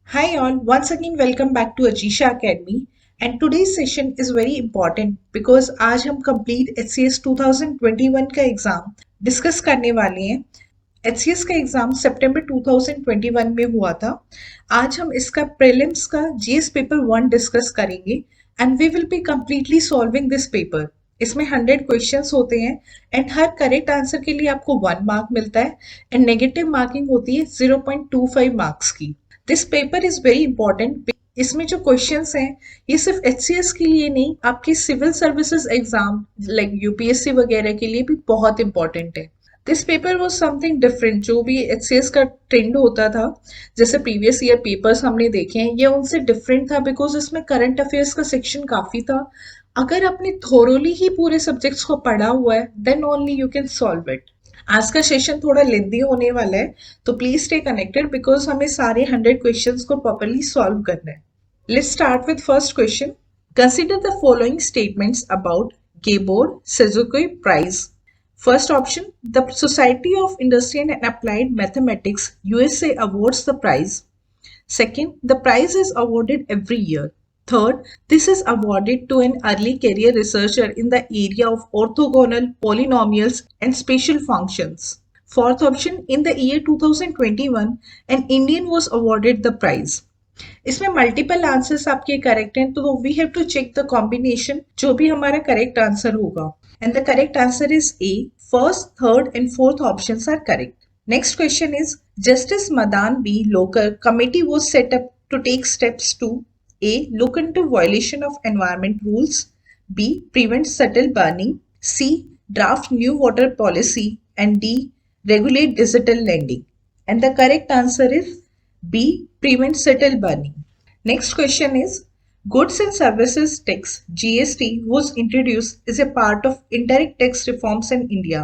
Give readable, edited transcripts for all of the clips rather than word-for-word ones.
Hi all, once again welcome back to Ajisha Academy and today's session is very important because आज हम complete HCS 2021 का exam discuss करने वाले हैं। HCS का एग्जाम सितंबर 2021 में हुआ था। आज हम इसका प्रीलिम्स का जीएस पेपर 1 डिस्कस करेंगे and we will be completely solving this paper. इसमें 100 क्वेश्चंस होते हैं एंड हर करेक्ट आंसर के लिए आपको 1 मार्क मिलता है एंड नेगेटिव मार्किंग होती है 0.25 मार्क्स की। This paper is very important. इसमें जो क्वेश्चंस हैं ये सिर्फ एचसीएस के लिए नहीं, आपके civil services exam like UPSC वगैरह के लिए भी बहुत इंपॉर्टेंट है। This paper was something different. जो भी एचसीएस का ट्रेंड होता था, जैसे प्रीवियस ईयर पेपर्स हमने देखे हैं, ये उनसे डिफरेंट था बिकॉज इसमें करंट अफेयर्स का सेक्शन काफी था। अगर आपने थोरोली ही पूरे सब्जेक्ट्स को पढ़ा हुआ है then only you can solve it. आज का सेशन थोड़ा लेंदी होने वाला है, तो प्लीज स्टे कनेक्टेड बिकॉज हमें सारे 100 क्वेश्चंस को प्रॉपर्ली सॉल्व करना है। Let's start with first question. Consider the following statements about Gabor Suzuki prize. First option, the Society of Industrial and Applied Mathematics USA awards the prize. Second, the prize is awarded every year. Third, this is awarded to an early career researcher in the area of orthogonal polynomials and spatial functions. Fourth option, in the year 2021, an Indian was awarded the prize. इसमें multiple answers आपके correct हैं, तो we have to check the combination जो भी हमारा correct answer होगा and the correct answer is A. First, third and fourth options are correct. Next question is, Justice Madan B. Lokar committee was set up to take steps to A. Look into violation of environment rules, B. Prevent subtle burning, C. Draft new water policy, and D. Regulate digital lending. And the correct answer is B. Prevent subtle burning. Next question is, Goods and Services Tax (GST) was introduced as a part of indirect tax reforms in India.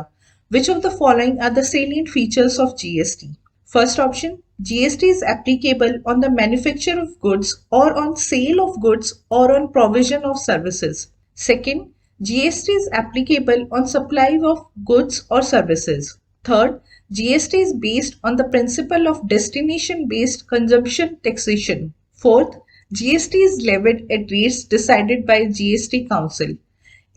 Which of the following are the salient features of GST? First option, GST is applicable on the manufacture of goods or on sale of goods or on provision of services. Second, GST is applicable on supply of goods or services. Third, GST is based on the principle of destination-based consumption taxation. Fourth, GST is levied at rates decided by GST Council.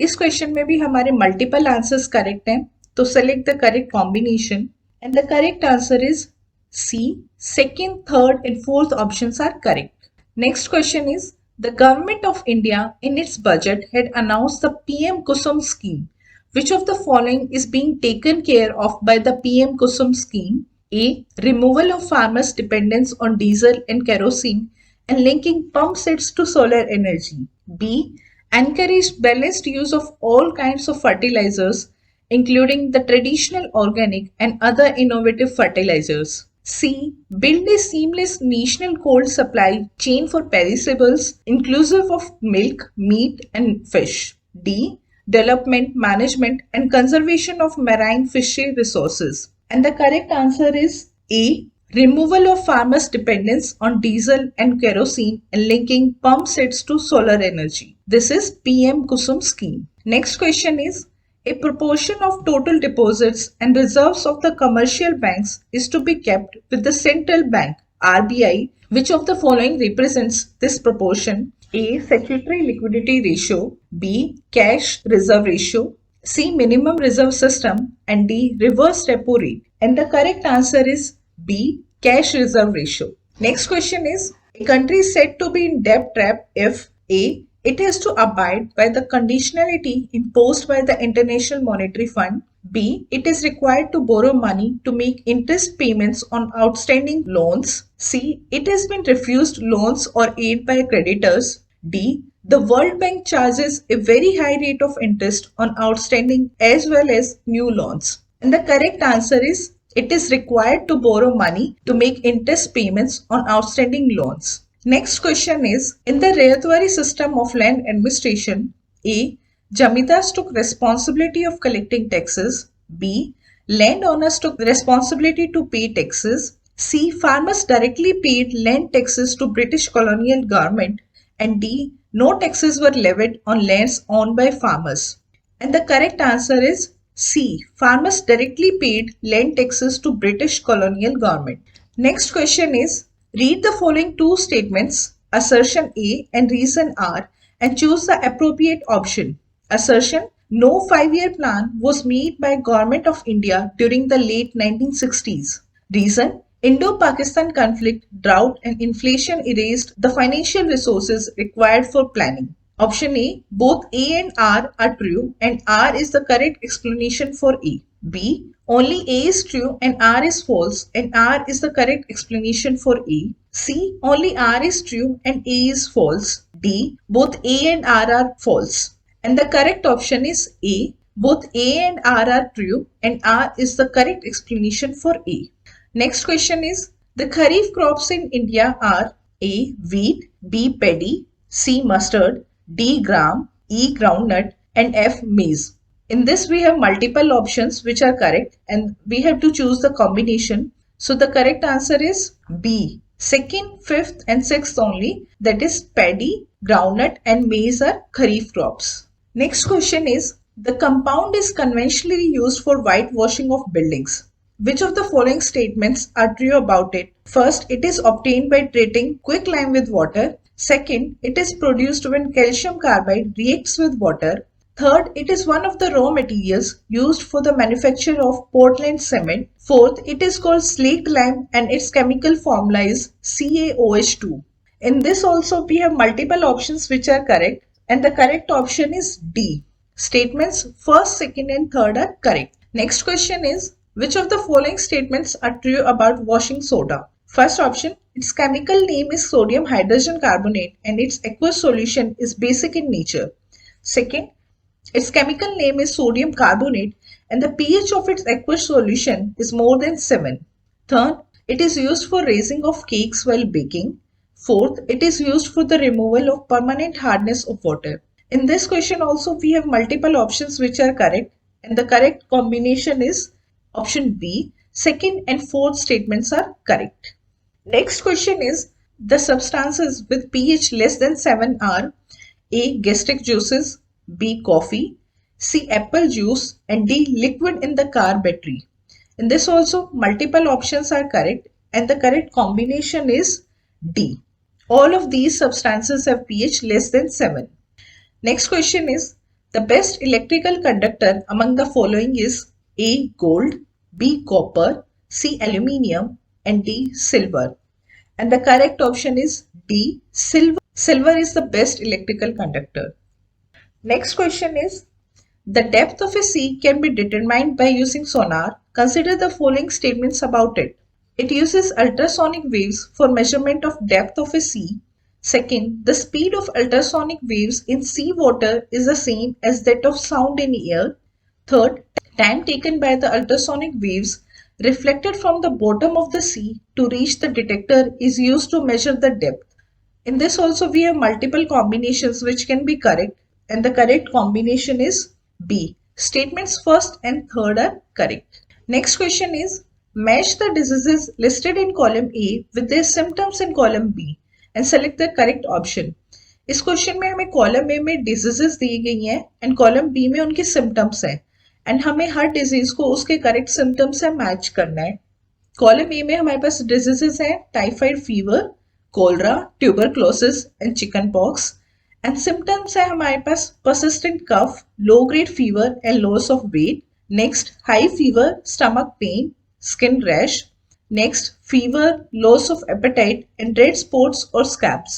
इस question में भी हमारे multiple answers correct हैं, तो select the correct combination and the correct answer is C. Second, third and fourth options are correct. Next question is, the government of India in its budget had announced the PM Kusum scheme. Which of the following is being taken care of by the PM Kusum scheme? A. Removal of farmers' dependence on diesel and kerosene and linking pump sets to solar energy. B. Encouraged balanced use of all kinds of fertilizers including the traditional organic and other innovative fertilizers. C. Build a seamless national cold supply chain for perishables inclusive of milk, meat and fish. D. Development, management and conservation of marine fishery resources. And the correct answer is A. Removal of farmers' dependence on diesel and kerosene and linking pump sets to solar energy. This is PM Kusum scheme. Next question is, a proportion of total deposits and reserves of the commercial banks is to be kept with the central bank RBI. Which of the following represents this proportion? A. Statutory liquidity ratio, B. Cash reserve ratio, C. Minimum reserve system, and D. Reverse repo rate. And the correct answer is B. Cash reserve ratio. Next question is, a country is said to be in debt trap if A. It has to abide by the conditionality imposed by the International Monetary Fund. B. It is required to borrow money to make interest payments on outstanding loans. C. It has been refused loans or aid by creditors. D. The World Bank charges a very high rate of interest on outstanding as well as new loans. And the correct answer is, it is required to borrow money to make interest payments on outstanding loans. Next question is, in the Rayatwari system of land administration, A. Jamidars took responsibility of collecting taxes. B. Landowners took responsibility to pay taxes. C. Farmers directly paid land taxes to British colonial government. And D. No taxes were levied on lands owned by farmers. And the correct answer is C. Farmers directly paid land taxes to British colonial government. Next question is, Read the following two statements, assertion A and reason R, and choose the appropriate option. Assertion: no 5-year plan was made by Government of India during the late 1960s. Reason: Indo-Pakistan conflict, drought and inflation erased the financial resources required for planning. Option A, both A and R are true and R is the correct explanation for A. B, only A is true and R is false and R is the correct explanation for A. C, only R is true and A is false. D, both A and R are false. And the correct option is A, both A and R are true and R is the correct explanation for A. Next question is, the kharif crops in India are A, wheat, B, paddy, C, mustard, D, gram, E, groundnut and F, maize. In this we have multiple options which are correct and we have to choose the combination. So the correct answer is B. Second, fifth and sixth only, that is paddy, groundnut and maize are kharif crops. Next question is, the compound is conventionally used for whitewashing of buildings. Which of the following statements are true about it? First, it is obtained by treating quicklime with water. Second, it is produced when calcium carbide reacts with water. Third, it is one of the raw materials used for the manufacture of Portland cement. Fourth, it is called slaked lime and its chemical formula is CaOH2. In this also we have multiple options which are correct and the correct option is D. Statements first, second and third are correct. Next question is, which of the following statements are true about washing soda? First option, its chemical name is sodium hydrogen carbonate and its aqueous solution is basic in nature. Second, its chemical name is sodium carbonate and the pH of its aqueous solution is more than 7. Third, it is used for raising of cakes while baking. Fourth, it is used for the removal of permanent hardness of water. In this question also we have multiple options which are correct and the correct combination is option B. Second and fourth statements are correct. Next question is, the substances with pH less than 7 are A, gastric juices, B, coffee, C, apple juice and D, liquid in the car battery. In this also multiple options are correct and the correct combination is D. All of these substances have pH less than 7. Next question is, the best electrical conductor among the following is A, gold, B, copper, C, aluminium and D, silver. And the correct option is D, silver. Silver is the best electrical conductor. Next question is, the depth of a sea can be determined by using sonar. Consider the following statements about it. It uses ultrasonic waves for measurement of depth of a sea. Second, the speed of ultrasonic waves in sea water is the same as that of sound in air. Third, time taken by the ultrasonic waves reflected from the bottom of the sea to reach the detector is used to measure the depth. In this also we have multiple combinations which can be correct and the correct combination is B. Statements first and third are correct. Next question is, match the diseases listed in column A with their symptoms in column B and select the correct option. इस question में हमें column A में diseases दी गई हैं and column B में उनके symptoms हैं and हमें हर डिजीज को उसके करेक्ट सिम्टम्स से मैच करना है. कॉलम ए में हमारे पास डिजीजेस हैं typhoid fever, cholera, tuberculosis and chicken pox and symptoms है हमारे पास persistent cough, low grade fever and loss of weight. Next high fever, stomach pain, skin rash. Next, fever, loss of appetite and red spots or scabs.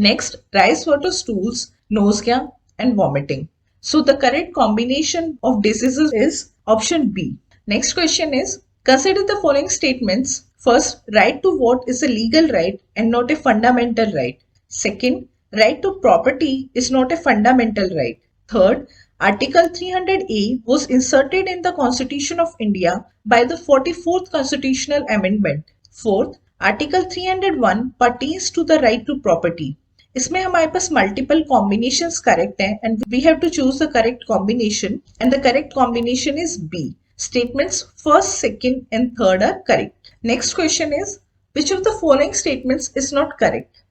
Next, rice water stools, nausea and vomiting. So the correct combination of diseases is option B. Next question is, consider the following statements. First, right to vote is a legal right and not a fundamental right. Second, right to property is not a fundamental right. Third, Article 300A was inserted in the Constitution of India by the 44th Constitutional Amendment. Fourth, Article 301 pertains to the right to property. इसमें हमारे पास multiple combinations correct हैं and we have to choose the correct combination and the correct combination is B. Statements first, second and third are correct. Next question is, which of the following statements is not correct?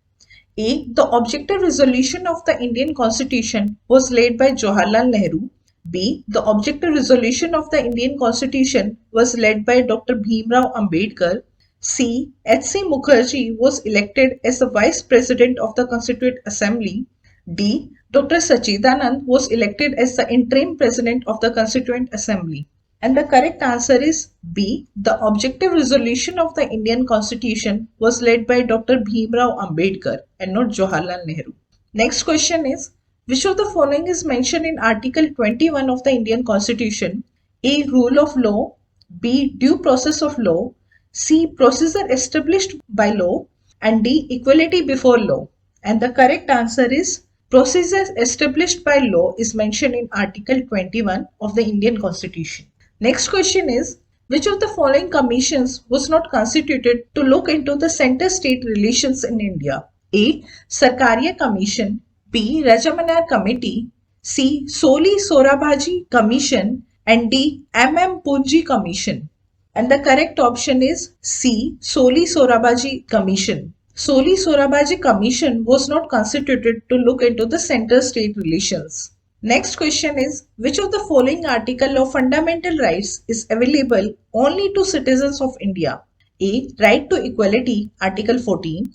A. The objective resolution of the Indian Constitution was laid by Jawaharlal Nehru. B. The objective resolution of the Indian Constitution was led by Dr. Bhimrao Ambedkar. C. H.C. Mukherjee was elected as the Vice President of the Constituent Assembly. D. Dr. Sachidanand was elected as the Interim President of the Constituent Assembly. And the correct answer is B. The objective resolution of the Indian Constitution was led by Dr. Bhimrao Ambedkar and not Jawaharlal Nehru. Next question is, which of the following is mentioned in Article 21 of the Indian Constitution? A. Rule of law. B. Due process of law. C. Procedure established by law. And D. Equality before law. And the correct answer is procedures established by law is mentioned in Article 21 of the Indian Constitution. Next question is, which of the following commissions was not constituted to look into the center-state relations in India? A. Sarkaria Commission. B. Rajamanar Committee. C. Soli Sorabaji Commission. And D. M.M. Punji Commission. And the correct option is C. Soli Sorabaji Commission. Soli Sorabaji Commission was not constituted to look into the center-state relations. Next question is, which of the following article of fundamental rights is available only to citizens of India? A. Right to equality, Article 14.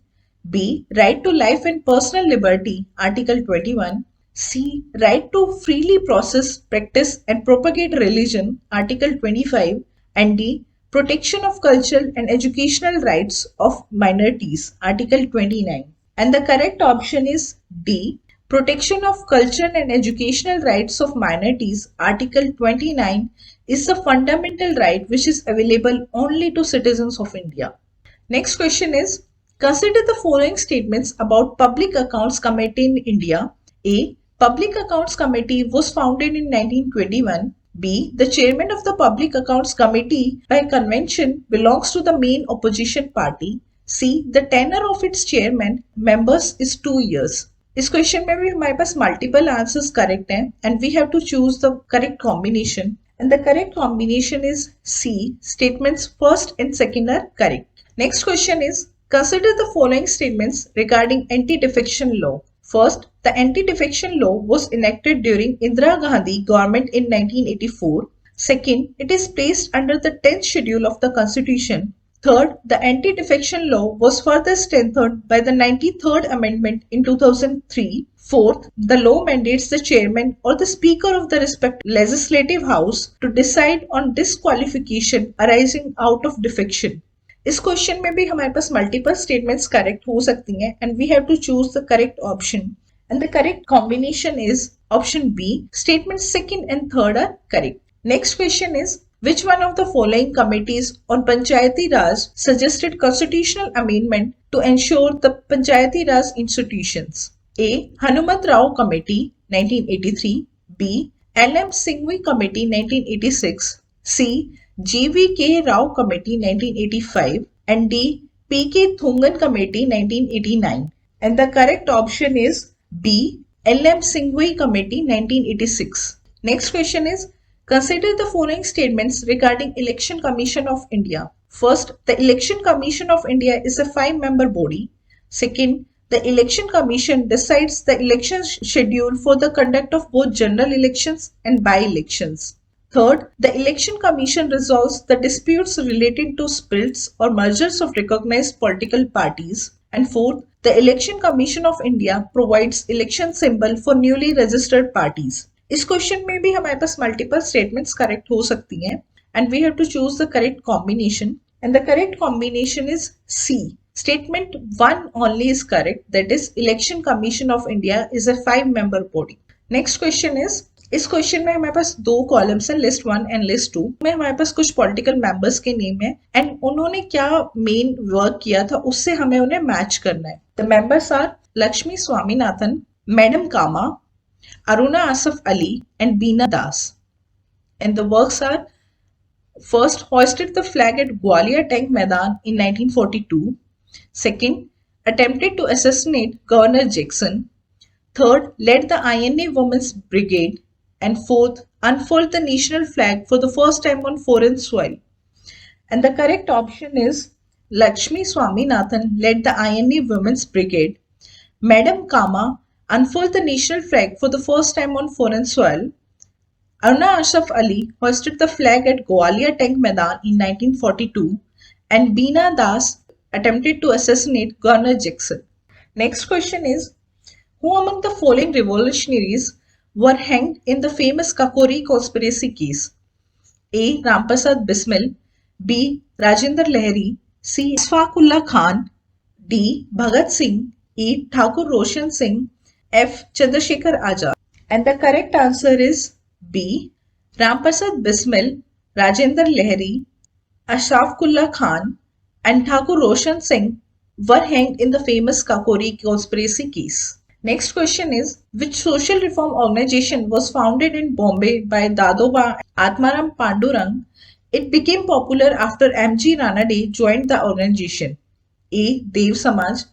B. Right to life and personal liberty, Article 21. C. Right to freely process, practice and propagate religion, Article 25. And D. Protection of cultural and educational rights of minorities, Article 29. And the correct option is D. Protection of cultural and educational rights of minorities, Article 29, is a fundamental right which is available only to citizens of India. Next question is, consider the following statements about Public Accounts Committee in India. A. Public Accounts Committee was founded in 1921. B. The chairman of the Public Accounts Committee by convention belongs to the main opposition party. C. The tenure of its chairman members is 2 years. इस question में भी हमारे पास multiple answers correct हैं and we have to choose the correct combination and the correct combination is C. Statements first and second are correct. Next question is, consider the following statements regarding anti-defection law. First, the anti-defection law was enacted during Indira Gandhi government in 1984. Second, it is placed under the 10th schedule of the Constitution. Third, the anti-defection law was further strengthened by the 93rd Amendment in 2003. Fourth, the law mandates the chairman or the speaker of the respective legislative house to decide on disqualification arising out of defection. इस question में भी हमारे पास multiple statements correct हो सकती हैं and we have to choose the correct option and the correct combination is option B. Statement second and third are correct. Next question is, which one of the following committees on Panchayati Raj suggested constitutional amendment to ensure the Panchayati Raj institutions? A. Hanumat Rao Committee 1983. B. L.M. Singhvi Committee 1986. C. G.V.K. Rao Committee 1985. And D. P.K. Thungan Committee 1989. And the correct option is B. L.M. Singhvi Committee 1986. Next question is, consider the following statements regarding Election Commission of India. First, the Election Commission of India is a 5-member body. Second, the Election Commission decides the election schedule for the conduct of both general elections and by-elections. Third, the Election Commission resolves the disputes relating to splits or mergers of recognized political parties. And fourth, the Election Commission of India provides election symbol for newly registered parties. इस question में भी हमारे पास multiple statements correct हो सकती हैं and we have to choose the correct combination and the correct combination is C. Statement 1 only is correct, that is election commission of India is a 5-member body. Next question is, इस question में हमारे पास 2 columns हैं, list 1 and list 2 में हमारे पास कुछ political members के नेम है एंड उन्होंने क्या मेन वर्क किया था उससे हमें उन्हें मैच करना है. The members are Lakshmi Swaminathan, madam Cama, Aruna Asaf Ali and Beena Das. And the works are, first, hoisted the flag at Gwalior Tank Maidan in 1942. Second, attempted to assassinate Governor Jackson. Third, led the INA Women's Brigade. And fourth, unfurled the national flag for the first time on foreign soil. And the correct option is Lakshmi Swaminathan led the INA Women's Brigade. Madam Kama unfurled the national flag for the first time on foreign soil. Aruna Asaf Ali hoisted the flag at Gwalior Tank Maidan in 1942. and Beena Das attempted to assassinate Governor Jackson. Next question is, who among the following revolutionaries were hanged in the famous Kakori conspiracy case? A. Ramprasad Bismil, B. Rajendra Lahiri, C. Ashfaqullah Khan, D. Bhagat Singh, E. Thakur Roshan Singh, F. Chandrasekhar Azad. And the correct answer is B. Ramprasad Bismil, Rajendra Lahiri, Ashfaqullah Khan, and Thakur Roshan Singh were hanged in the famous Kakori conspiracy case. Next question is, which social reform organization was founded in Bombay by Dadoba Atmaram Pandurang? It became popular after M.G. Ranade joined the organization. A. Dev Samaj,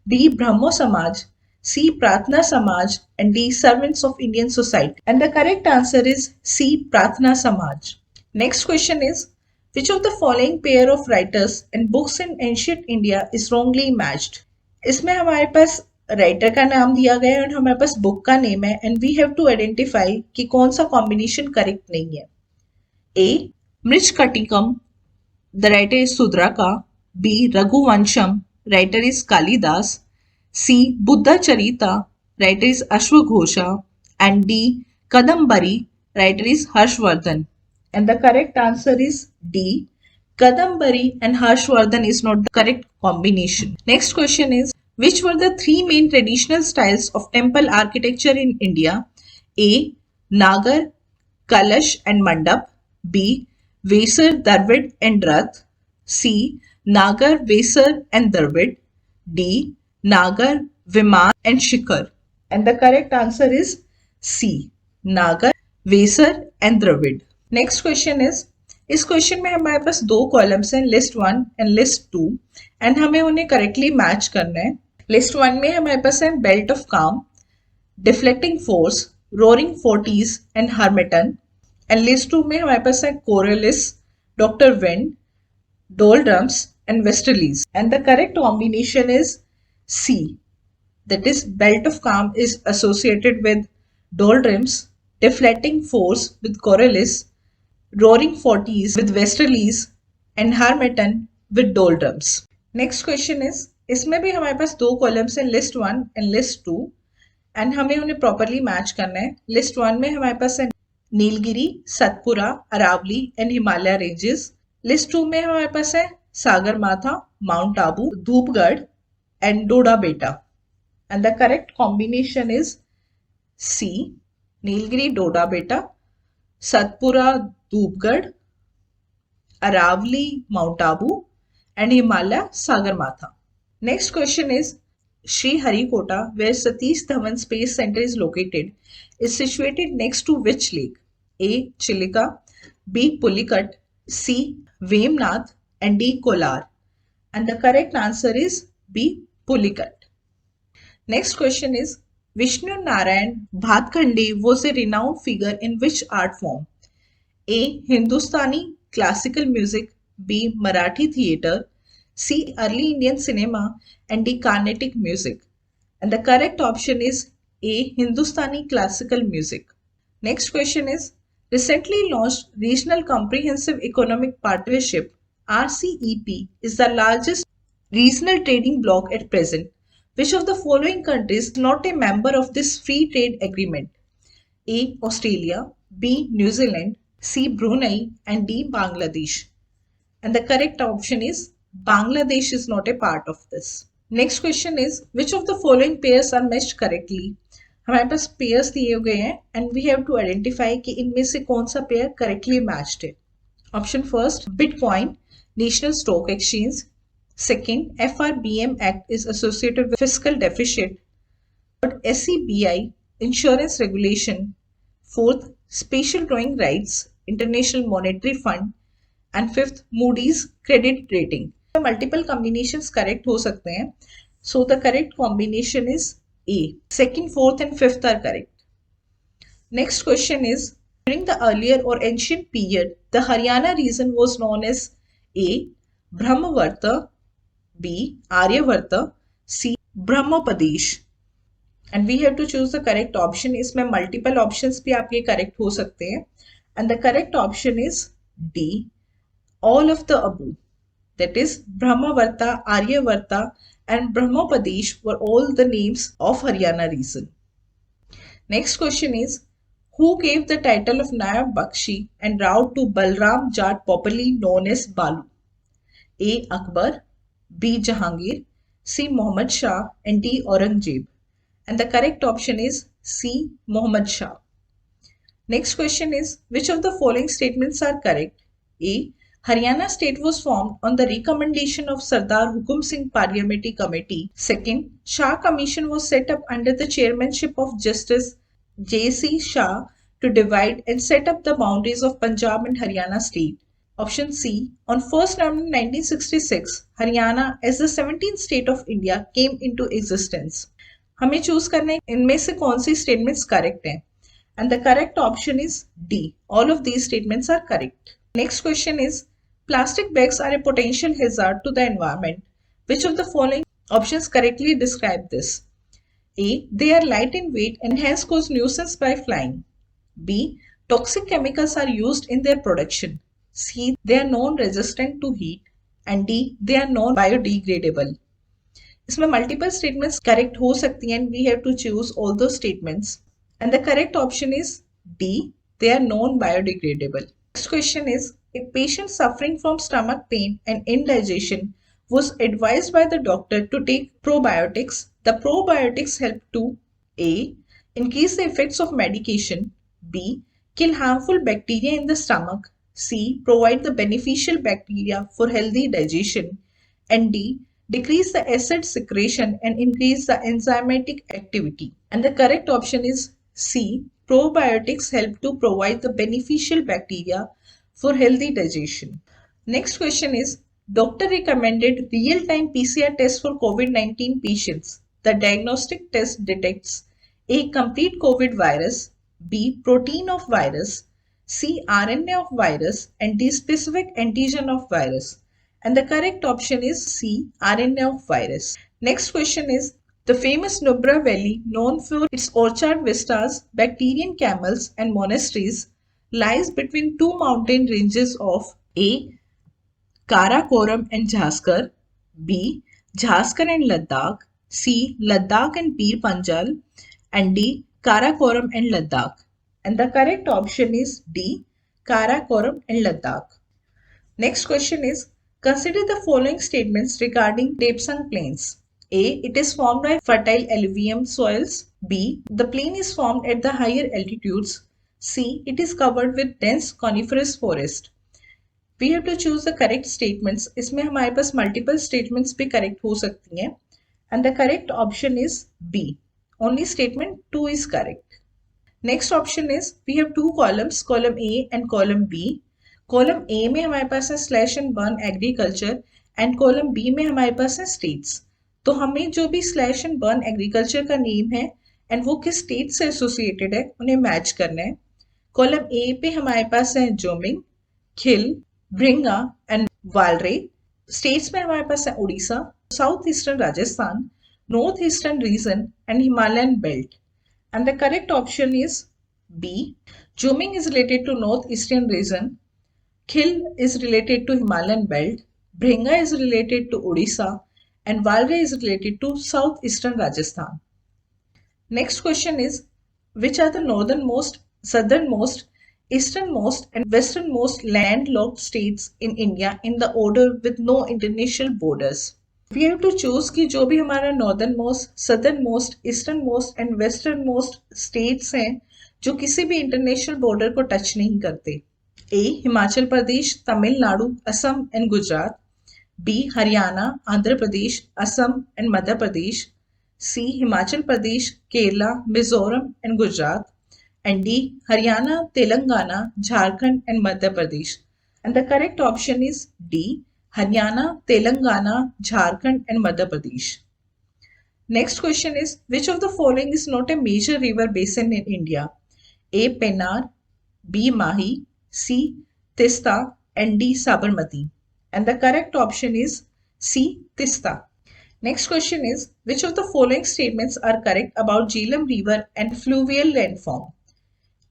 B. Brahmo Samaj, C. Pratna Samaj, and D. Servants of Indian Society. And the correct answer is C. Pratna Samaj. Next question is, which of the following pair of writers and books in ancient India is wrongly matched? इसमें हमारे पास writer का नाम दिया गया है और हमारे पास बुक का नेम है and we have to identify कि कौन सा कॉम्बिनेशन करेक्ट नहीं है. A. Mrichchhakatikam, the writer is Sudraka. B. Raghuvamsham, writer is Kalidasa. C. Buddhacharita, writer is अश्वघोषा. And D. Kadambari, writer is Harshavardhana. And the correct answer is D. Kadambari and Harshvardhan is not the correct combination. Next question is, which were the three main traditional styles of temple architecture in India? A. Nagar, Kalash and Mandap. B. Vesar, Darvid and Rath. C. Nagar, Vesar and Darvid. D. Nagar, Viman and Shikhar. And the correct answer is C. Nagar, Vesar and Darvid. Next question is, इस question में हमारे पास दो columns हैं, list 1 and list 2, and हमें उन्हें correctly match करना है. List 1 में हमारे पास है belt of calm, deflecting force, roaring forties and harmattan. And list 2 में हमारे पास है Coriolis, doctor wind, doldrums and westerlies. And the correct combination is C, that is belt of calm is associated with doldrums, deflecting force with Coriolis, roaring forties with Westerlies and Harmattan with doldrums. Next question is, इसमें भी हमारे पास दो columns हैं, list 1 and list 2, and हमें उन्हें properly match करना है. List 1 में हमारे पास है Nilgiri, Satpura, Aravali and Himalaya ranges. List 2 में हमारे पास है Sagarmatha, mount Abu, Dhupgarh and Doddabetta. And the correct combination is C, Nilgiri Doddabetta, Satpura Dhupgarh, Aravali mount Abu and Himalaya Sagarmatha. Next question is, Sri Harikota, where Satish Dhawan Space Center is located, is situated next to which lake? A. Chilika, B. Pulicat, C. Vemnath and D. Kolar. And the correct answer is B. Pulicat. Next question is, Vishnu Narayan Bhatkhande was a renowned figure in which art form? A. Hindustani classical music, B. Marathi theatre, C. Early Indian cinema and D. Carnatic music. And the correct option is A. Hindustani classical music. Next question is, recently launched Regional Comprehensive Economic Partnership RCEP is the largest regional trading bloc at present. Which of the following countries is not a member of this free trade agreement? A. Australia, B. New Zealand, C. Brunei and D. Bangladesh. And the correct option is Bangladesh is not a part of this. Next question is, which of the following pairs are matched correctly? हमारे पास pairs दिए गए हैं and we have to identify कि इनमें से कौन सा pair correctly matched है. Option first, bitcoin, national stock exchange. Second, FRBM Act is associated with fiscal deficit. Third, SEBI, insurance regulation. Fourth, spatial drawing rights, International Monetary Fund. And fifth, Moody's credit rating. Multiple combinations correct हो सकते हैं. So the correct combination is A. Second, fourth and fifth are correct. Next question is, during the earlier or ancient period, the Haryana region was known as A. Brahmavarta, B. Aryavarta, C. Brahmapadesh. And we have to choose the correct option. इसमें multiple options भी आपके correct हो सकते हैं. And the correct option is D. All of the above. That is, Brahmavarta, Aryavarta, and Brahmopadesh were all the names of Haryana region. Next question is, who gave the title of Nayab Bakshi and Rao to Balram Jat, popularly known as Balu? A. Akbar, B. Jahangir, C. Muhammad Shah, and D. Aurangzeb. And the correct option is C. Muhammad Shah. Next question is, which of the following statements are correct? A. Haryana state was formed on the recommendation of Sardar Hukum Singh Parliamentary Committee. Second, Shah Commission was set up under the chairmanship of Justice J.C. Shah to divide and set up the boundaries of Punjab and Haryana state. Option C. On 1st November 1966, Haryana as the 17th state of India came into existence. हमें choose करना है इनमें से कौन सी statements correct हैं. And the correct option is D. All of these statements are correct. Next question is, plastic bags are a potential hazard to the environment. Which of the following options correctly describe this? A. They are light in weight and hence cause nuisance by flying. B. Toxic chemicals are used in their production. C. They are non-resistant to heat. And D. They are non-biodegradable. इसमें multiple statements correct हो सकती हैं and we have to choose all those statements. And the correct option is D. They are non-biodegradable. Next question is, a patient suffering from stomach pain and indigestion was advised by the doctor to take probiotics. The probiotics help to A. Increase the effects of medication. B. Kill harmful bacteria in the stomach. C. Provide the beneficial bacteria for healthy digestion. And D. Decrease the acid secretion and increase the enzymatic activity. And the correct option is C. Probiotics help to provide the beneficial bacteria for healthy digestion. Next question is, doctor recommended real-time PCR test for COVID-19 patients. The diagnostic test detects A. Complete COVID virus, B. Protein of virus, C. RNA of virus, and D. Specific antigen of virus. And the correct option is C. RNA of virus. Next question is, the famous Nubra Valley, known for its orchard vistas, Bactrian camels, and monasteries, lies between two mountain ranges of A. Karakoram and Jaskar, B. Jaskar and Ladakh, C. Ladakh and Pir Panjal, and D. Karakoram and Ladakh. And the correct option is D. Karakoram and Ladakh. Next question is, consider the following statements regarding Depsang Plains. A. It is formed by fertile alluvium soils. B. The plain is formed at the higher altitudes. C. It is covered with dense coniferous forest. We have to choose the correct statements. इसमें हमारे पास multiple statements भी correct हो सकती हैं. And the correct option is B. Only statement 2 is correct. Next option is, we have two columns, column A and column B. Column A में हमारे पास है slash and burn agriculture and column B में हमारे पास है states. तो हमें जो भी slash and burn agriculture का name है and वो किस state से associated है उन्हें match करना है. Column A पे हमारे पास है Joming, Khil, Bringa and Valre. States में हमारे पास है Orissa, South Eastern Rajasthan, North Eastern region and Himalayan belt. And the correct option is B. Joming is related to North Eastern region, Khil is related to Himalayan belt, Bringa is related to Odisha, and Valre is related to southeastern Rajasthan. Next question is, which are the northernmost, southernmost, easternmost, and westernmost landlocked states in India in the order with no international borders? We have to choose कि जो भी हमारा northernmost, southernmost, easternmost and westernmost states हैं जो किसी भी international border को touch नहीं करते. A. Himachal Pradesh, Tamil Nadu, Assam and Gujarat. B. Haryana, Andhra Pradesh, Assam and Madhya Pradesh. C. Himachal Pradesh, Kerala, Mizoram and Gujarat. And D. Haryana, Telangana, Jharkhand and Madhya Pradesh. And the correct option is D. Haryana, Telangana, Jharkhand and Madhya Pradesh. Next question is, which of the following is not a major river basin in India? A. Pennar, B. Mahi, C. Tista, and D. Sabarmati. And the correct option is C. Tista. Next question is, which of the following statements are correct about Jhelum River and fluvial landform?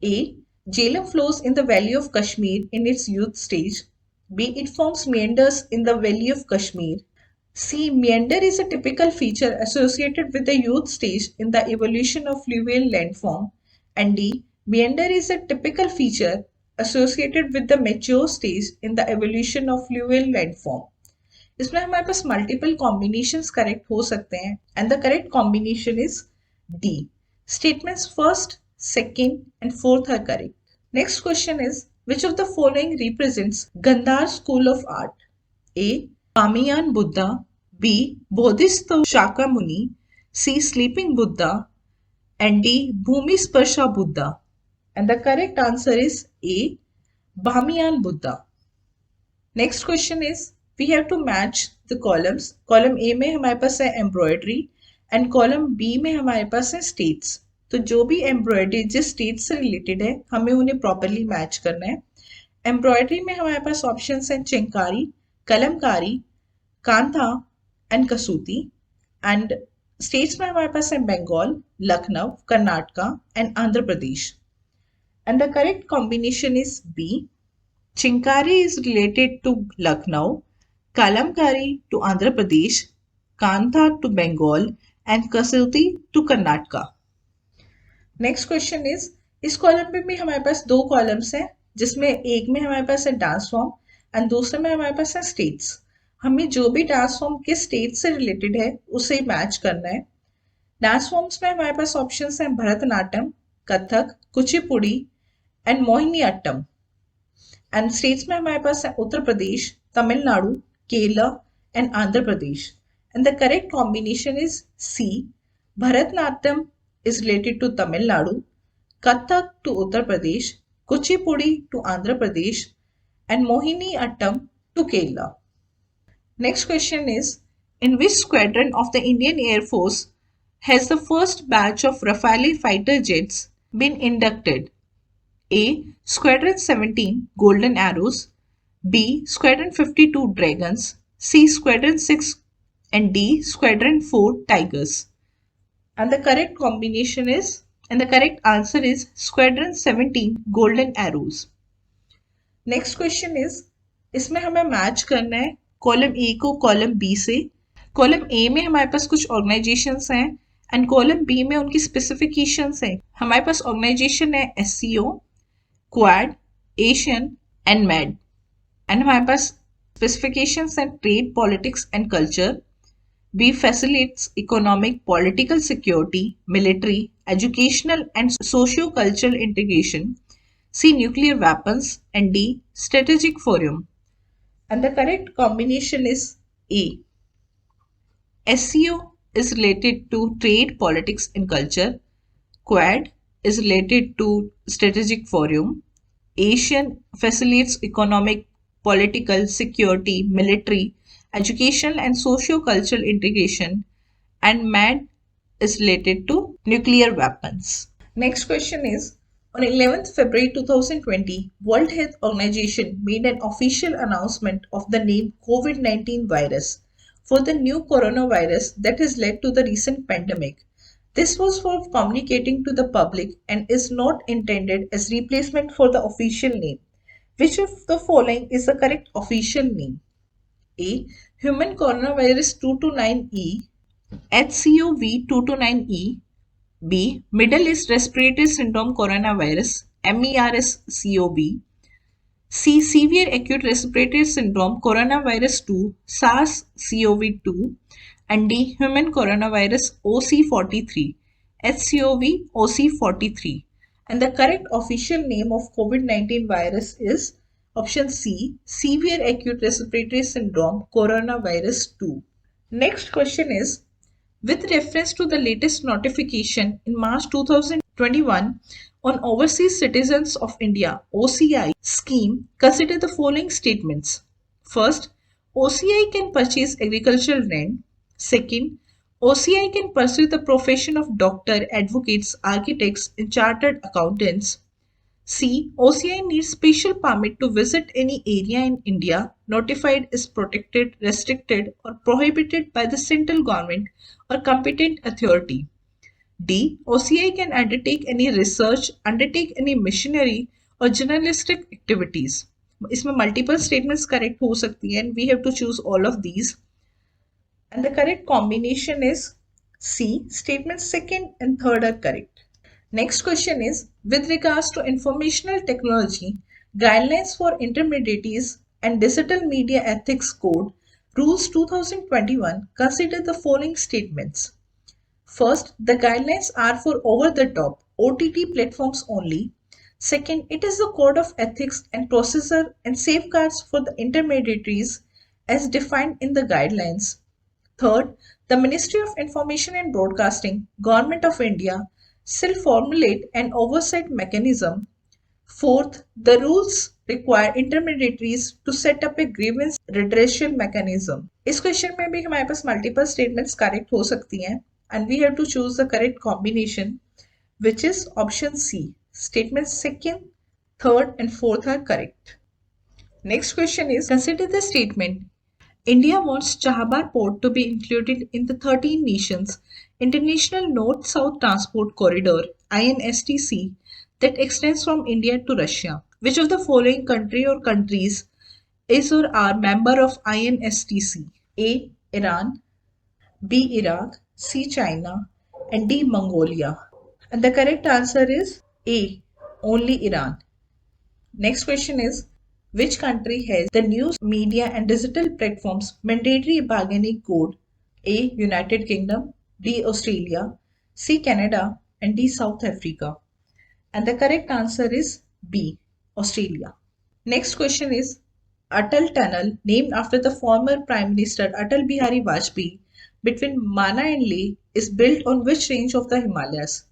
A. Jhelum flows in the valley of Kashmir in its youth stage. B. It forms meanders in the valley of Kashmir. C. Meander is a typical feature associated with the youth stage in the evolution of fluvial landform. And D. Meander is a typical feature associated with the mature stage in the evolution of fluvial landform. इसमें हमारे पास multiple combinations correct हो सकते हैं and the correct combination is D. Statements first, second and fourth are correct. Next question is which of the following represents Gandhar school of art? A. Pamiyan Buddha. B. Bodhisattva Shakyamuni. C. Sleeping Buddha. And D. Bhumi Sparsha Buddha. And the correct answer is A. Bhamiyan Buddha. Next question is we have to match the columns. Column A में हमारे पास है embroidery and column B में हमारे पास है states. तो जो भी एम्ब्रॉयडरी जिस स्टेट से रिलेटेड है हमें उन्हें प्रॉपरली मैच करना है. एम्ब्रॉयडरी में हमारे पास ऑप्शंस हैं Chikankari, Kalamkari, Kantha and Kasuti. And states में हमारे पास है Bengal, Lucknow, Karnataka and Andhra Pradesh. And the correct combination is B. Chikankari is related to Lucknow, Kalamkari to Andhra Pradesh, Kantha to Bengal and Kasuti to Karnataka. Next question इस कॉलम पे भी हमारे पास दो कॉलम्स हैं जिसमें एक में हमारे पास है डांस फॉर्म एंड दूसरे में हमारे पास है स्टेट्स. हमें जो भी डांस फॉर्म किस स्टेट से रिलेटेड है उसे मैच करना है. डांस फॉर्म्स में हमारे पास ऑप्शंस हैं Bharatanatyam, Kathak, Kuchipudi and Mohiniyattam. And states में हमारे पास है Uttar Pradesh, Tamil Nadu, Kerala and Andhra Pradesh. And the correct combination is C. Bharatanatyam is related to Tamil Nadu, Kathak to Uttar Pradesh, Kuchipudi to Andhra Pradesh, and Mohini Attam to Kerala. Next question is, in which squadron of the Indian Air Force has the first batch of Rafale fighter jets been inducted? A. Squadron 17 Golden Arrows, B. Squadron 52 Dragons, C. Squadron 6 and D. Squadron 4 Tigers. And the correct answer is Squadron 17 Golden Arrows. Next question is इसमें हमें match करना है column A को column B से. Column A में हमारे पास कुछ ऑर्गेनाइजेशंस हैं एंड कॉलम बी में उनकी स्पेसिफिकेशंस हैं. हमारे पास ऑर्गेनाइजेशन है SCO, quad, Asian and mad. And हमारे पास स्पेसिफिकेशंस हैं trade, politics and culture. B. Facilitates economic, political security, military, educational and socio-cultural integration. C. Nuclear weapons. And D. Strategic forum. And the correct combination is A. SCO is related to trade, politics and culture. Quad is related to strategic forum. Asian facilitates economic, political, security, military, educational and socio-cultural integration, and MAD is related to nuclear weapons. Next question is, on 11th February 2020, World Health Organization made an official announcement of the name COVID-19 virus for the new coronavirus that has led to the recent pandemic. This was for communicating to the public and is not intended as replacement for the official name. Which of the following is the correct official name? A. Human coronavirus 229E, HCOV 229E. B. Middle East Respiratory Syndrome Coronavirus, MERS-CoV. C. Severe Acute Respiratory Syndrome Coronavirus 2, SARS-CoV-2. And D. Human Coronavirus OC43, HCOV OC43. And the correct official name of COVID-19 virus is option C. Severe Acute Respiratory Syndrome Coronavirus 2. Next question is, with reference to the latest notification in March 2021 on Overseas Citizens of India OCI scheme, consider the following statements. First, OCI can purchase agricultural land. Second, OCI can pursue the profession of doctor, advocates, architects, and chartered accountants. C. OCI needs special permit to visit any area in India notified as protected, restricted, or prohibited by the central government or competent authority. D. OCI can undertake any research, undertake any missionary or journalistic activities. इसमें multiple statements correct हो सकती हैं, and we have to choose all of these. And the correct combination is C. Statements second and third are correct. Next question is, with regards to informational technology, guidelines for intermediaries and digital media ethics code, rules 2021 consider the following statements. First, the guidelines are for over-the-top OTT platforms only. Second, it is the code of ethics and procedure and safeguards for the intermediaries as defined in the guidelines. Third, the Ministry of Information and Broadcasting, Government of India, shall formulate an oversight mechanism. Fourth, the rules require intermediaries to set up a grievance redressal mechanism. इस question में भी हमारे पास multiple statements correct हो सकती हैं, and we have to choose the correct combination, which is option C. Statements second, third, and fourth are correct. Next question is, consider the statement, India wants Chahabar Port to be included in the 13 Nations International North-South Transport Corridor (INSTC) that extends from India to Russia. Which of the following country or countries is or are member of INSTC? A. Iran, B. Iraq, C. China, and D. Mongolia. And the correct answer is A. Only Iran. Next question is, which country has the news, media and digital platforms mandatory bargaining code? A. United Kingdom, B. Australia, C. Canada, and D. South Africa. And the correct answer is B. Australia. Next question is, Atal Tunnel, named after the former Prime Minister Atal Bihari Vajpayee, between Mana and Leh, is built on which range of the Himalayas?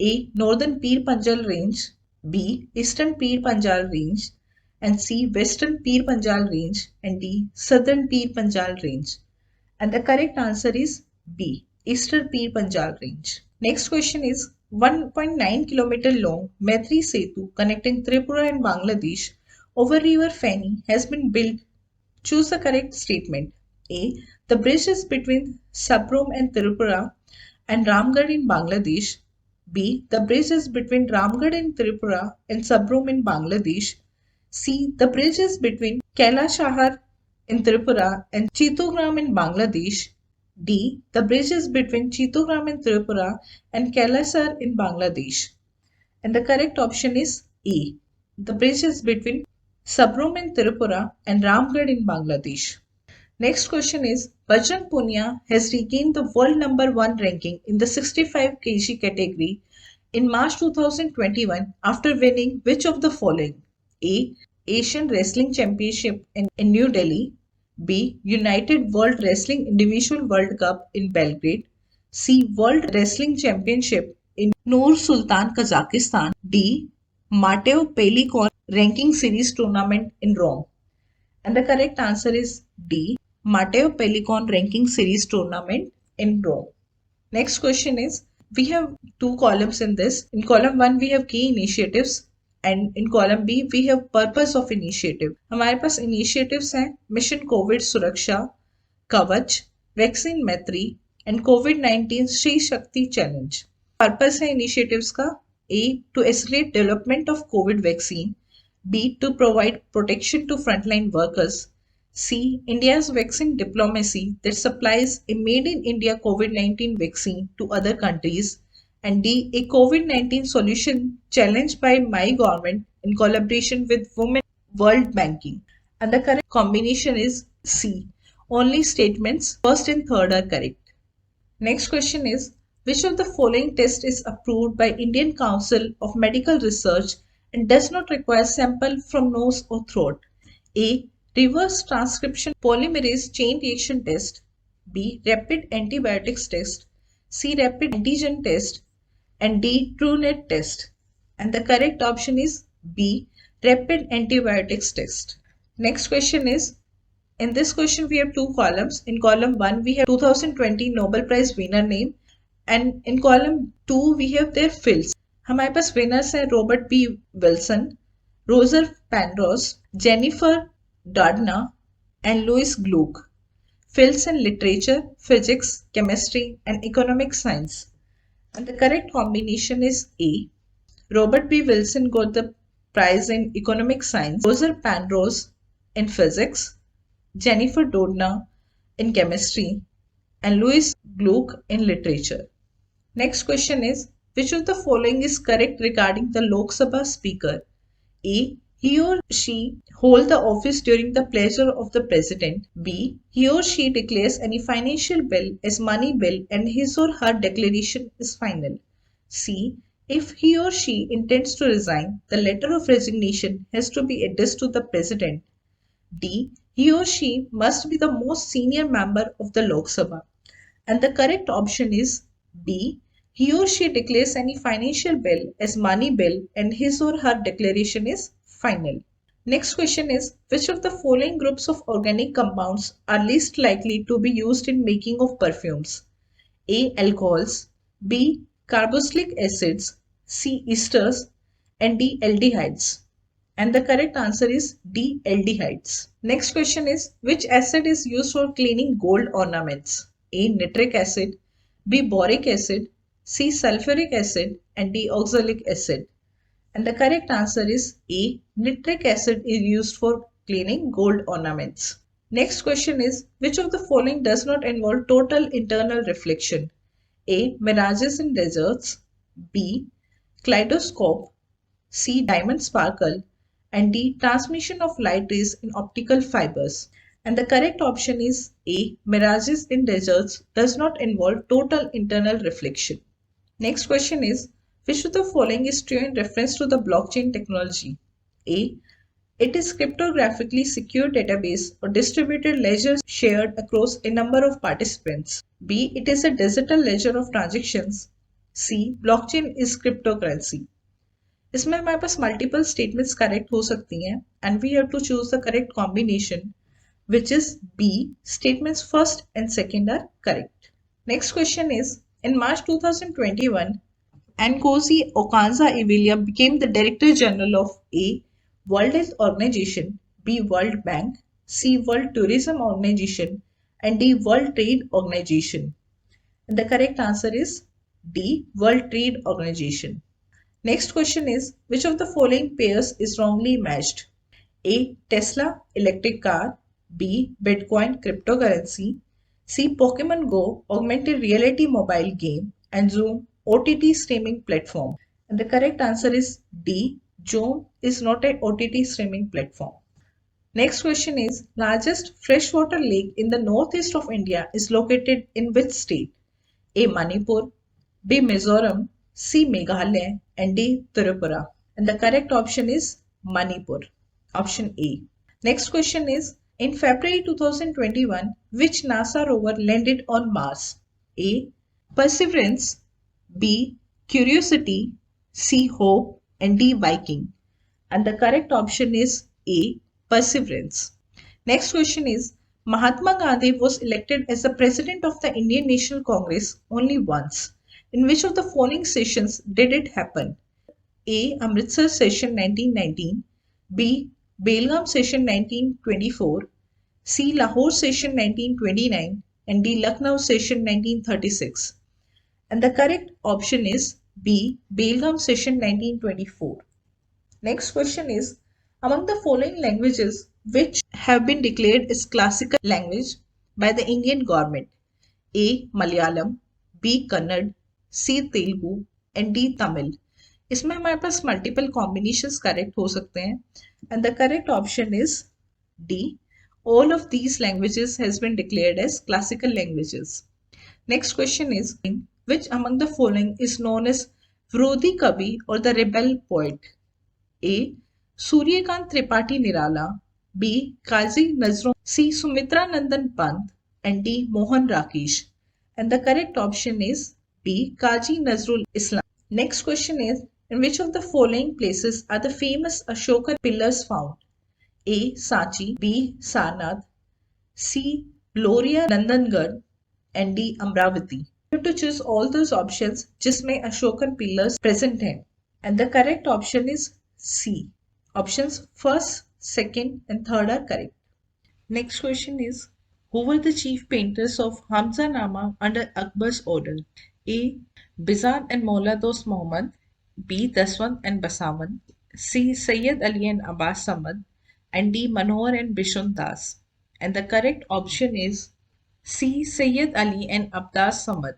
A. Northern Pir Panjal Range, B. Eastern Pir Panjal Range, and C. Western Pir Panjal Range, and D. Southern Pir Panjal Range. And the correct answer is B. Eastern Pir Panjal Range. Next question is, 1.9 kilometer long Maitri Setu connecting Tripura and Bangladesh over river Feni has been built. Choose the correct statement. A. The bridge is between Sabrom and Tripura and Ramgarh in Bangladesh. B. The bridge is between Ramgarh in Tripura and Sabrom in Bangladesh. C. The bridge is between Kailashahar in Tripura and Chittogram in Bangladesh. D. The bridge is between Chittogram in Tripura and Kailasar in Bangladesh. And the correct option is A. The bridge is between Sabrom in Tripura and Ramgarh in Bangladesh. Next question is, Bajrang Punia has regained the world number 1 ranking in the 65 kg category in March 2021 after winning which of the following? A. Asian Wrestling Championship in New Delhi. B. United World Wrestling Individual World Cup in Belgrade. C. World Wrestling Championship in Nur Sultan, Kazakhstan. D. Mateo Pelicon Ranking Series Tournament in Rome. And the correct answer is D. Mateo Pelicon Ranking Series Tournament in Rome. Next question is, we have two columns in this. In column 1 we have key initiatives and in column B we have purpose of initiative. हमारे पास initiatives हैं mission Covid सुरक्षा, कवच, vaccine मैत्री and COVID-19 Shri Shakti challenge. Purpose है initiatives का A. To accelerate development of COVID vaccine. B. To provide protection to frontline workers. C. India's vaccine diplomacy that supplies a made-in-India COVID-19 vaccine to other countries. And D. A COVID-19 solution challenged by my government in collaboration with Women World Banking. And the correct combination is C. Only statements first and third are correct. Next question is, which of the following test is approved by Indian Council of Medical Research and does not require sample from nose or throat? A. Reverse transcription polymerase chain reaction test. B. Rapid antibiotics test. C. Rapid antigen test. And D. TrueNet test. And the correct option is B. Rapid antibiotics test. Next question is, in this question we have two columns. In column 1 we have 2020 Nobel Prize winner name and in column 2 we have their fields. हमारे पास winners हैं Robert P. Wilson, Roger Penrose, Jennifer Doudna and Louis Gluck. Fields in literature, physics, chemistry and economic science. And the correct combination is A. Robert P. Wilson got the Prize in Economic Science, Roger Penrose in Physics, Jennifer Doudna in Chemistry, and Louis Gluck in Literature. Next question is, which of the following is correct regarding the Lok Sabha Speaker? A. He or she hold the office during the pleasure of the President. B. He or she declares any financial bill as money bill and his or her declaration is final. C. If he or she intends to resign, the letter of resignation has to be addressed to the President. D. He or she must be the most senior member of the Lok Sabha. And the correct option is B. He or she declares any financial bill as money bill and his or her declaration is final. Next question is, which of the following groups of organic compounds are least likely to be used in making of perfumes? A. Alcohols, B. Carboxylic acids, C. Esters, and D. Aldehydes. And the correct answer is D. Aldehydes. Next question is, which acid is used for cleaning gold ornaments? A. Nitric acid, B. Boric acid, C. Sulfuric acid, and D. Oxalic acid. And the correct answer is A. Nitric acid is used for cleaning gold ornaments. Next question is, which of the following does not involve total internal reflection? A. Mirages in deserts, B. Kaleidoscope, C. Diamond sparkle, and D. Transmission of light rays in optical fibers. And the correct option is A. Mirages in deserts does not involve total internal reflection. Next question is, which of the following is true in reference to the blockchain technology? A. It is cryptographically secure database or distributed ledger shared across a number of participants. B. It is a digital ledger of transactions. C. Blockchain is cryptocurrency. इसमें हमारे पास multiple statements correct हो सकती हैं and we have to choose the correct combination which is B. Statements first and second are correct. Next question is, in March 2021, Nkosi Okanjo-Iweala became the Director General of A. World Health Organization, B. World Bank, C. World Tourism Organization, and D. World Trade Organization. And the correct answer is D. World Trade Organization. Next question is, which of the following pairs is wrongly matched? A. Tesla electric car, B. Bitcoin cryptocurrency, C. Pokemon Go augmented reality mobile game, and Zoom OTT streaming platform. And the correct answer is D. Zoom is not an OTT streaming platform. Next question is, largest freshwater lake in the northeast of India is located in which state? A. Manipur, B. Mizoram, C. Meghalaya, and D. Tripura. And the correct option is Manipur. Option A. Next question is, in February 2021, which NASA rover landed on Mars? A. Perseverance, B. Curiosity, C. Hope, and D. Viking. And the correct option is A. Perseverance. Next question is, Mahatma Gandhi was elected as the President of the Indian National Congress only once. In which of the following sessions did it happen? A. Amritsar session 1919, B. Belgaum session 1924, C. Lahore session 1929, and D. Lucknow session 1936. And the correct option is B. Belgaum session 1924. Next question is, among the following languages which have been declared as classical language by the Indian government? A. Malayalam, B. Kannada, C. Telugu, and D. Tamil. इसमें हमारे पास multiple combinations correct हो सकते हैं and the correct option is D. All of these languages has been declared as classical languages. Next question is, which among the following is known as Virodhi Kavi or the rebel poet? A. Suryakant Tripathi Nirala, B. Kazi Nazrul, C. Sumitra Nandan Pant, and D. Mohan Rakesh. And the correct option is B. Kazi Nazrul Islam. Next question is, in which of the following places are the famous Ashoka pillars found? A. Sanchi, B. Sarnath, C. Gloria Nandangarh, and D. Amravati. You have to choose all those options जिसमें Ashokan pillars present हैं. And the correct option is C. Options first, second, and third are correct. Next question is, who were the chief painters of Hamza Nama under Akbar's order? A. Bizan and Mola Dost Muhammad, B. Daswant and Basavan, C. Sayyid Ali and Abbas Samad, and D. Manohar and Bishun Das. And the correct option is C. Sayyid Ali and Abbas Samad.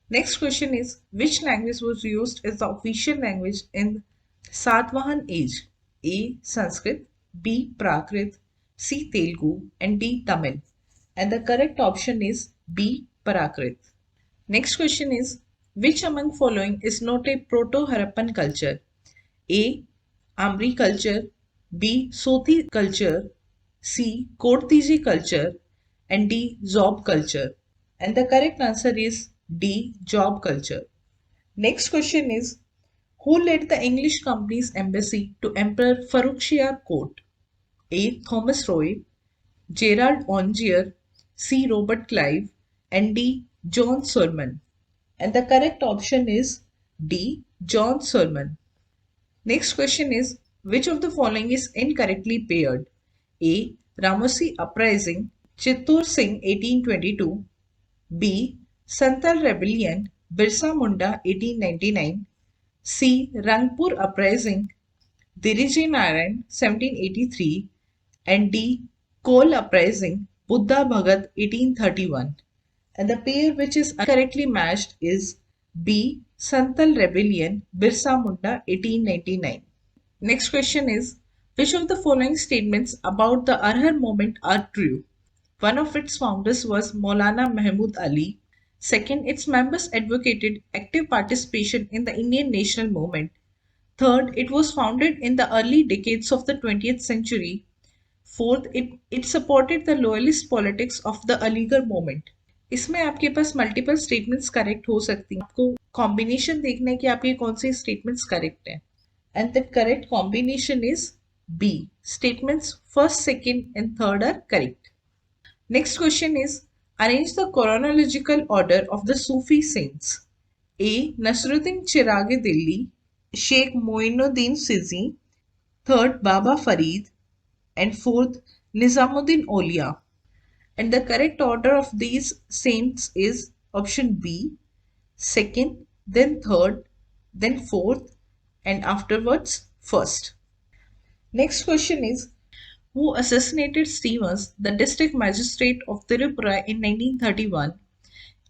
Next question is, which language was used as the official language in Satvahan age? A. Sanskrit, B. Prakrit, C. Telugu, and D. Tamil. And the correct option is B. Prakrit. Next question is, which among following is not a Proto-Harappan culture? A. Amri culture, B. Soti culture, C. Kortiji culture, and D. Zob culture. And the correct answer is D. Job culture. Next question is, who led the English company's embassy to Emperor Farrukhsiyar court? A. Thomas Roy, Gerald Ongier, C. Robert Clive, and D. John Sulman. And the correct option is D. John Sulman. Next question is, which of the following is incorrectly paired? A. Ramosi Uprising, Chittor Singh 1822, B. Santal Rebellion, Birsa Munda 1899, C. Rangpur Uprising, Diriji Narayan 1783, and D. Kol Uprising, Buddha Bhagat 1831. And the pair which is correctly matched is B. Santal Rebellion, Birsa Munda 1899. Next question is, which of the following statements about the Arhar movement are true? One of its founders was Maulana Mahmud Ali. Second, its members advocated active participation in the Indian national movement. Third, it was founded in the early decades of the 20th century. Fourth, it supported the loyalist politics of the Aligarh movement. इसमें आपके पास multiple statements correct हो सकती हैं, आपको combination देखना है कि आपके कौन से स्टेटमेंट्स करेक्ट हैं. And the correct combination is B. Statements first, second, and third are correct. Next question is, arrange the chronological order of the Sufi saints. A. Nasruddin Chirag Dilli, Sheikh Moinuddin Sizi, third Baba Farid, and fourth Nizamuddin Aulia. And the correct order of these saints is option B. Second, then third, then fourth, and afterwards first. Next question is, who assassinated Stevens, the district magistrate of Tirupura in 1931?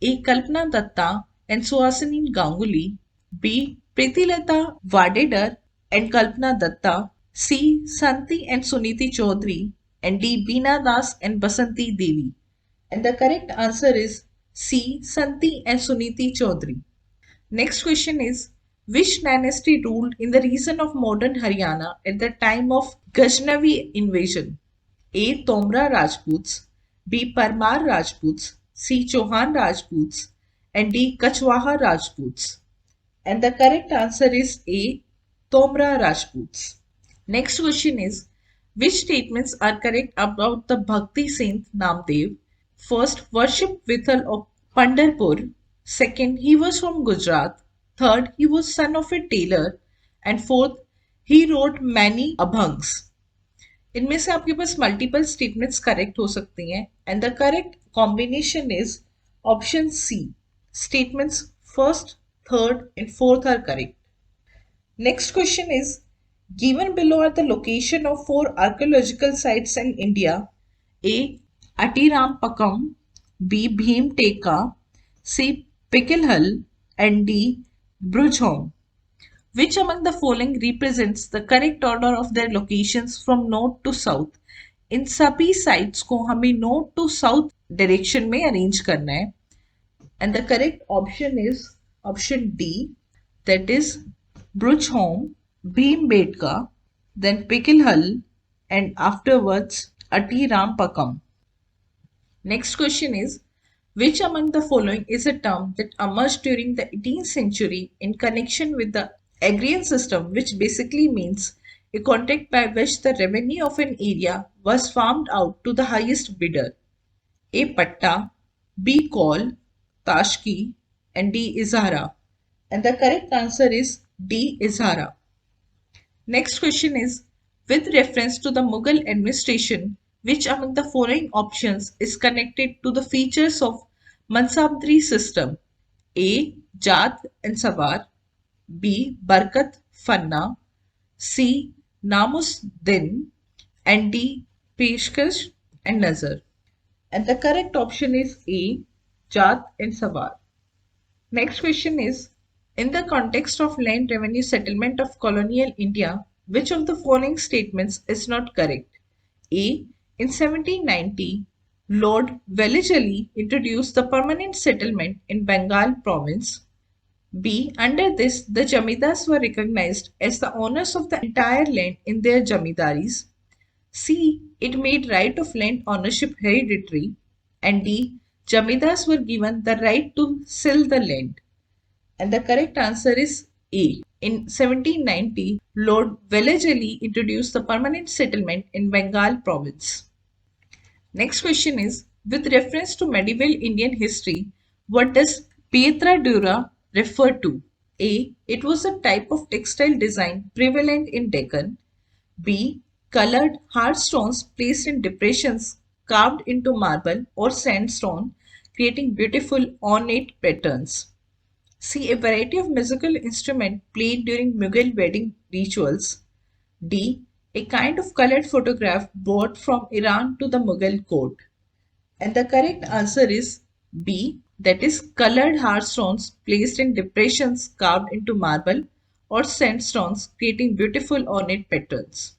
A. Kalpana Datta and Suhasini Ganguly, B. Pritilata Vadedar and Kalpana Datta, C. Santi and Suniti Chaudhary, and D. Beena Das and Basanti Devi. And the correct answer is C. Santi and Suniti Chaudhary. Next question is, which dynasty ruled in the region of modern Haryana at the time of Ghaznavi invasion? A. Tomra Rajputs, B. Parmar Rajputs, C. Chauhan Rajputs, and D. Kachwaha Rajputs. And the correct answer is A. Tomra Rajputs. Next question is, which statements are correct about the Bhakti saint Namdev? First, worship Vithal of Pandharpur. Second, he was from Gujarat. Third, he was son of a tailor. And fourth, he wrote many abhangs. इनमें से आपके पास multiple statements correct हो सकती हैं and the correct combination is option C. Statements first, third and fourth are correct. Next question is, given below are the location of 4 archaeological sites in India. A. Atirampakam, B. Bhimteka, C. Pikilhal, and D. Brujholm. Which among the following represents the correct order of their locations from north to south? इन सभी sites को हमें north to south direction में arrange करना है. And the correct option is option D, that is Brujholm, Bhimbetka, then Pikilhal, and afterwards Atirampakam. Next question is, which among the following is a term that emerged during the 18th century in connection with the agrarian system, which basically means a contract by which the revenue of an area was farmed out to the highest bidder? A. Patta, B. Call, Tashki, and D. Izhara. And the correct answer is D. Izhara. Next question is, with reference to the Mughal administration, which among the following options is connected to the features of Mansabdari system? A. Jat and Savar, B. Barkat Fanna, C. Namus Din, and D. Peshkash and Nazar. And the correct option is A. Jat and Sawar. Next question is, in the context of land revenue settlement of colonial India, which of the following statements is not correct? A. In 1790, Lord Wellesley introduced the permanent settlement in Bengal province. B. Under this, the Jamidars were recognized as the owners of the entire land in their Jamidaris. C. It made right of land ownership hereditary. And D. Jamidars were given the right to sell the land. And the correct answer is A. In 1790, Lord Wellesley introduced the permanent settlement in Bengal province. Next question is, with reference to medieval Indian history, what does Pietra dura refer to? A. It was a type of textile design prevalent in Deccan. B. Colored hard stones placed in depressions carved into marble or sandstone, creating beautiful ornate patterns. C. A variety of musical instrument played during Mughal wedding rituals. D. A kind of colored photograph brought from Iran to the Mughal court. And the correct answer is B. That is colored hard stones placed in depressions carved into marble or sandstones, creating beautiful ornate patterns.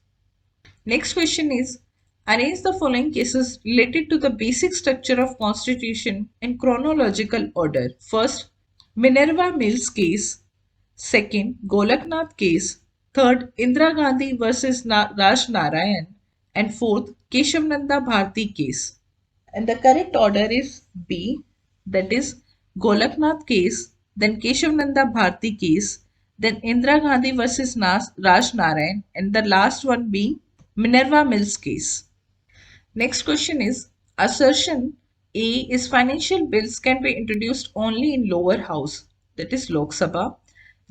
Next question is, arrange the following cases related to the basic structure of constitution in chronological order. First, Minerva Mills case. Second, Golaknath case. Third, Indira Gandhi versus Raj Narayan. And fourth, Keshavananda Bharati case. And the correct order is B, that is Golaknath case, then Keshavananda Bharati case, then Indira Gandhi versus Raj Narayan, and the last one being Minerva Mills case. Next question is, assertion A is financial bills can be introduced only in lower house, that is Lok Sabha.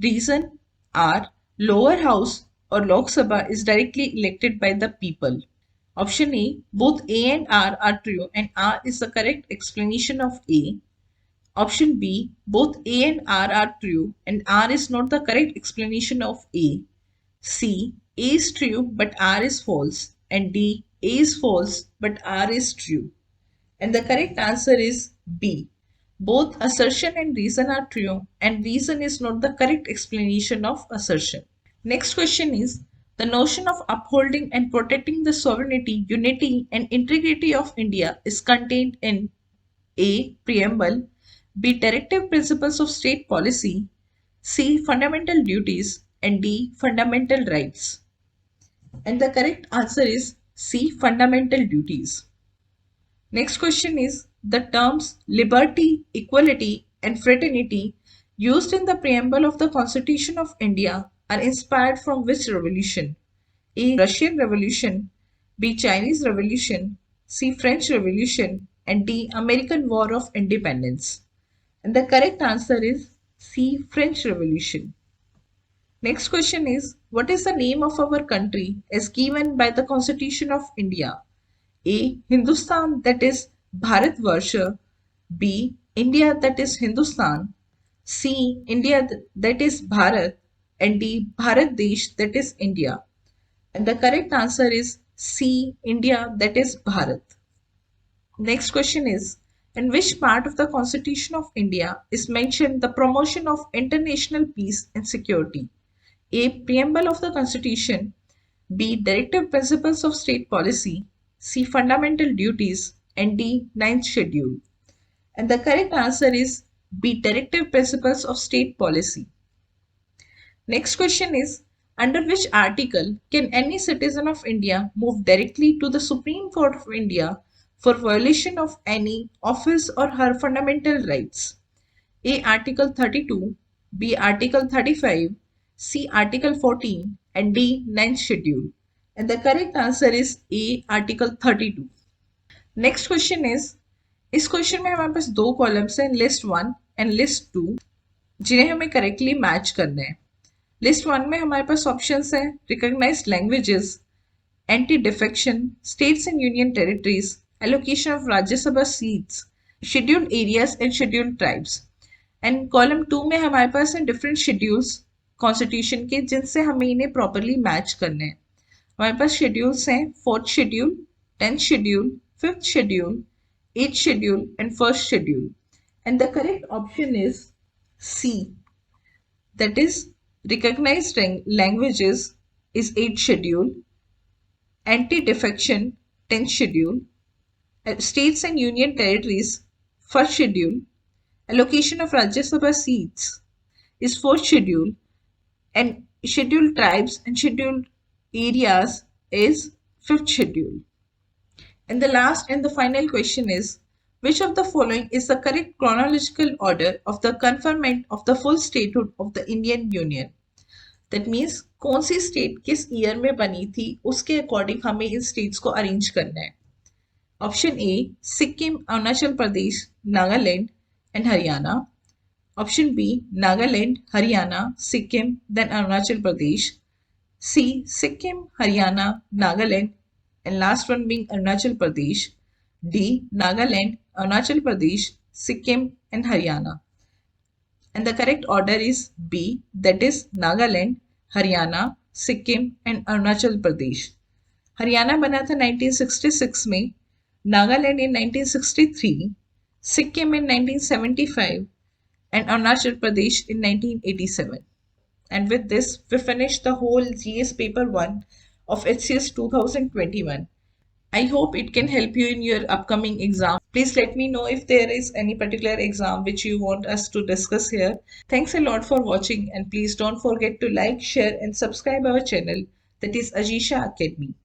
Reason R, lower house or Lok Sabha is directly elected by the people. Option A, both A and R are true and R is the correct explanation of A. Option B, both A and R are true and R is not the correct explanation of A. C, A is true but R is false. And D, A is false but R is true. And the correct answer is B. Both assertion and reason are true and reason is not the correct explanation of assertion. Next question is, the notion of upholding and protecting the sovereignty, unity and integrity of India is contained in A. Preamble, B. Directive principles of state policy, C. Fundamental duties, and D. Fundamental rights. And the correct answer is C. Fundamental duties. Next question is, the terms liberty, equality, and fraternity used in the preamble of the Constitution of India are inspired from which revolution? A. Russian Revolution, B. Chinese Revolution, C. French Revolution, and D. American War of Independence. And the correct answer is C. French Revolution. Next question is, what is the name of our country as given by the Constitution of India? A. Hindustan, that is Bharatvarsha. B. India, that is Hindustan. C. India, that is Bharat. And D. Bharat Desh, that is India. And the correct answer is C. India, that is Bharat. Next question is, in which part of the Constitution of India is mentioned the promotion of international peace and security? A. Preamble of the Constitution. B. Directive principles of state policy. C. Fundamental duties. And D. Ninth schedule. And the correct answer is B. Directive principles of state policy. Next question is, under which article can any citizen of India move directly to the Supreme Court of India for violation of any of his or her fundamental rights? A. Article 32, B. Article 35, C. Article 14, and D. Ninth schedule. And the correct answer is A. Article 32. Next question is, इस question में हमारे पास दो columns हैं, list 1 and list 2, जिन्हें हमें correctly match करना है. List 1 में हमारे पास ऑप्शंस हैं recognised languages, anti defection, states and union territories, allocation of Rajya Sabha seats, scheduled areas and scheduled tribes. And column 2 में हमारे पास हैं डिफरेंट शेड्यूल्स कॉन्स्टिट्यूशन के जिनसे हमें इन्हें प्रॉपरली मैच करना है। हमारे पास शेड्यूल्स हैं, 4th schedule, 10th schedule, 5th schedule, 8th schedule and 1st schedule. And the correct option is C, that is recognized languages is 8th schedule, anti-defection 10th schedule, states and union territories 1st schedule, allocation of Rajya Sabha seats is 4th schedule, and scheduled tribes and scheduled areas is 5th schedule. And the last and the final question is, which of the following is the correct chronological order of the conferment of the full statehood of the Indian Union? That means कौन सी state किस year में बनी थी उसके according हमें इन states को arrange करना है। Option A Sikkim, Arunachal Pradesh, Nagaland and Haryana. Option B Nagaland, Haryana, Sikkim then Arunachal Pradesh. C Sikkim, Haryana, Nagaland and last one being Arunachal Pradesh. D Nagaland, Arunachal Pradesh, Sikkim and Haryana. And the correct order is B, that is Nagaland, Haryana, Sikkim and Arunachal Pradesh. Haryana बना था 1966 में, Nagaland in 1963, Sikkim in 1975 and Arunachal Pradesh in 1987. And with this, we finished the whole GS paper 1 of HCS 2021. I hope it can help you in your upcoming exam. Please let me know if there is any particular exam which you want us to discuss here. Thanks a lot for watching, and please don't forget to like, share and subscribe our channel, that is Ajisha Academy.